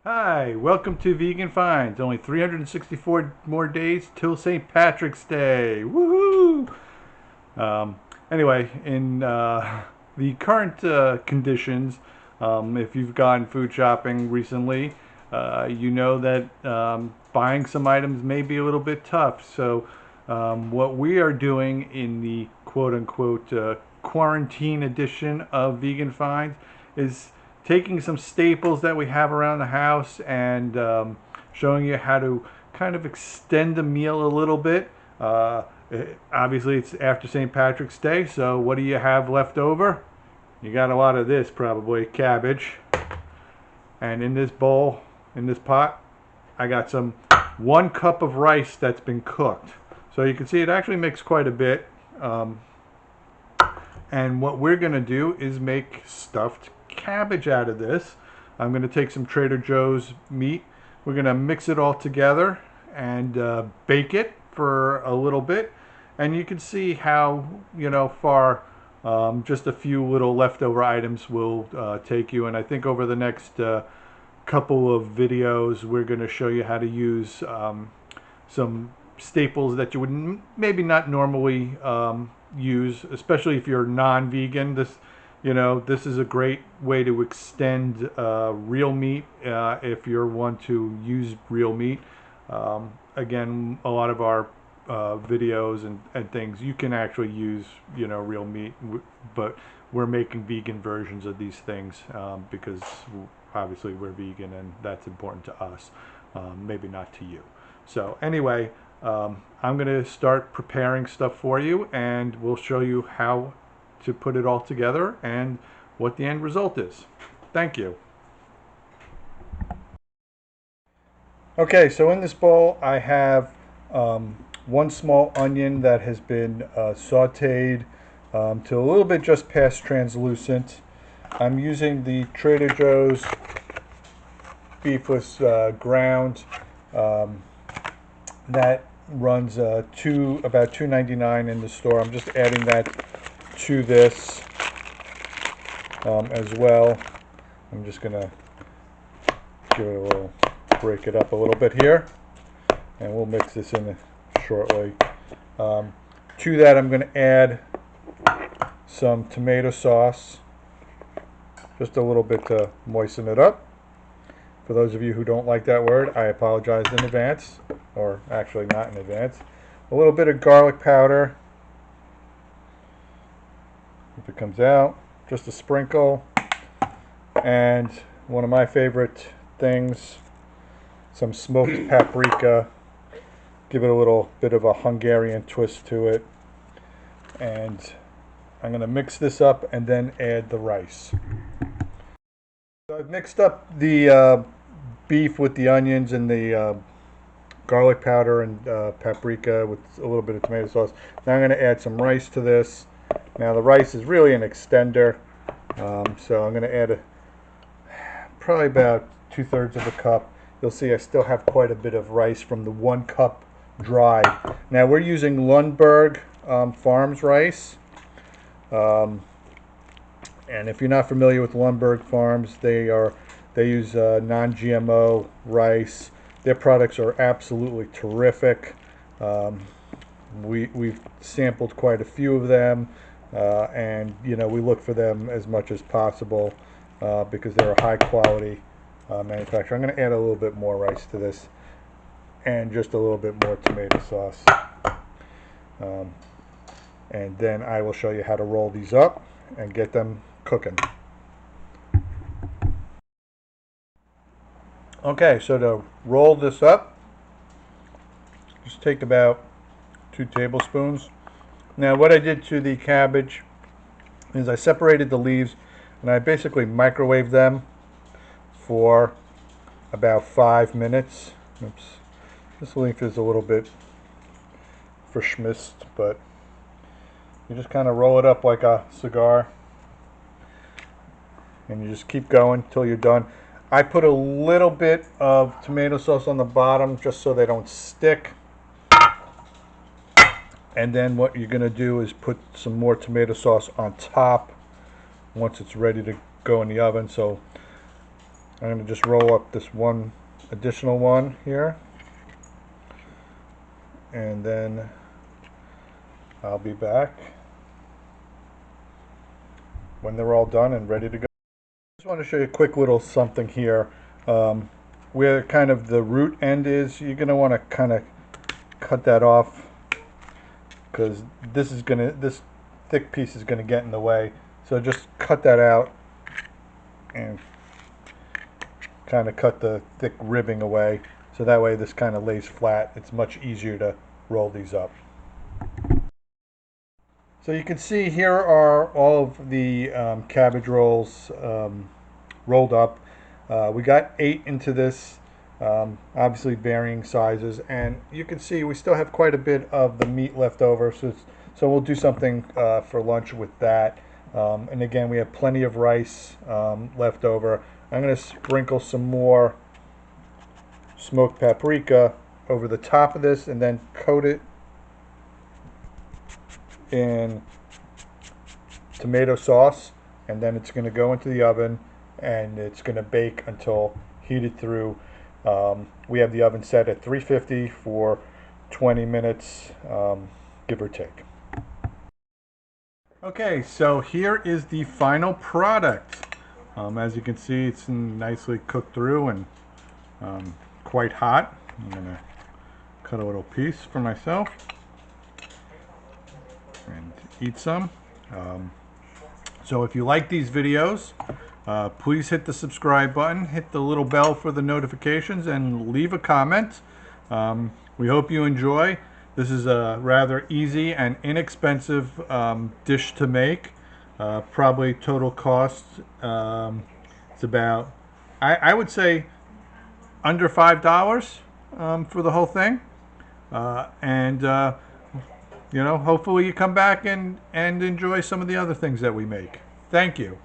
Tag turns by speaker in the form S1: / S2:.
S1: Hi, welcome to Vegan Finds. Only 364 more days till St. Patrick's Day. Woohoo! Anyway, in the current conditions, if you've gone food shopping recently, you know that buying some items may be a little bit tough. So, what we are doing in the quote unquote quarantine edition of Vegan Finds is taking some staples that we have around the house and showing you how to kind of extend the meal a little bit. Obviously, it's after St. Patrick's Day, so what do you have left over? You got a lot of this, probably cabbage. And in this bowl, in this pot, I got some 1 cup of rice that's been cooked. So you can see it actually makes quite a bit. And what we're going to do is make stuffed cabbage out of this. I'm going to take some Trader Joe's meat. We're going to mix it all together and bake it for a little bit. And you can see how, far just a few little leftover items will take you. And I think over the next couple of videos, we're going to show you how to use some staples that you would maybe not normally use, especially if you're non-vegan. This is a great way to extend real meat if you're one to use real meat. Again, a lot of our videos and things, you can actually use real meat, but we're making vegan versions of these things because obviously we're vegan and that's important to us, maybe not to you. So anyway, I'm going to start preparing stuff for you, and we'll show you how to put it all together and what the end result is. Thank you. Okay, so in this bowl I have 1 small onion that has been sauteed to a little bit just past translucent. I'm using the Trader Joe's Beefless ground that runs about $2.99 in the store. I'm just adding that to this as well. I'm just gonna give it a little, break it up a little bit here, and we'll mix this in shortly. To that, I'm going to add some tomato sauce, just a little bit to moisten it up. For those of you who don't like that word, I apologize in advance, or actually not in advance. A little bit of garlic powder, if it comes out, just a sprinkle, and one of my favorite things, some smoked paprika. Give it a little bit of a Hungarian twist to it, and I'm going to mix this up and then add the rice. So I've mixed up the beef with the onions and the garlic powder and paprika with a little bit of tomato sauce. Now I'm going to add some rice to this. Now the rice is really an extender, so I'm going to add probably about 2/3 of a cup. You'll see I still have quite a bit of rice from the 1 cup dry. Now we're using Lundberg Farms rice. And if you're not familiar with Lundberg Farms, they use non-GMO rice. Their products are absolutely terrific. We've sampled quite a few of them, and we look for them as much as possible because they're a high quality manufacturer. I'm going to add a little bit more rice to this, and just a little bit more tomato sauce. And then I will show you how to roll these up and get them cooking. Okay, so to roll this up, just take about 2 tablespoons. Now what I did to the cabbage is I separated the leaves and I basically microwaved them for about 5 minutes. Oops. This leaf is a little bit verschmissed, but you just kind of roll it up like a cigar and you just keep going until you're done. I put a little bit of tomato sauce on the bottom just so they don't stick. And then what you're going to do is put some more tomato sauce on top once it's ready to go in the oven. So I'm going to just roll up this one additional one here, and then I'll be back when they're all done and ready to go. I just want to show you a quick little something here. Where kind of the root end is, you're going to want to kind of cut that off, because this thick piece is going to get in the way. So just cut that out and kind of cut the thick ribbing away, so that way this kind of lays flat. It's much easier to roll these up. So you can see here are all of the cabbage rolls rolled up. We got 8 into this, obviously varying sizes, and you can see we still have quite a bit of the meat left over, so we'll do something for lunch with that. And again, we have plenty of rice left over. I'm going to sprinkle some more smoked paprika over the top of this, and then coat it in tomato sauce, and then it's going to go into the oven and it's going to bake until heated through. We have the oven set at 350 for 20 minutes, give or take. Okay, so here is the final product. As you can see, it's nicely cooked through and quite hot. I'm going to cut a little piece for myself and eat some. So if you like these videos, please hit the subscribe button, hit the little bell for the notifications, and leave a comment. We hope you enjoy. This is a rather easy and inexpensive dish to make. Probably total cost, it's about, I would say, under $5 for the whole thing. You know, hopefully you come back and enjoy some of the other things that we make. Thank you.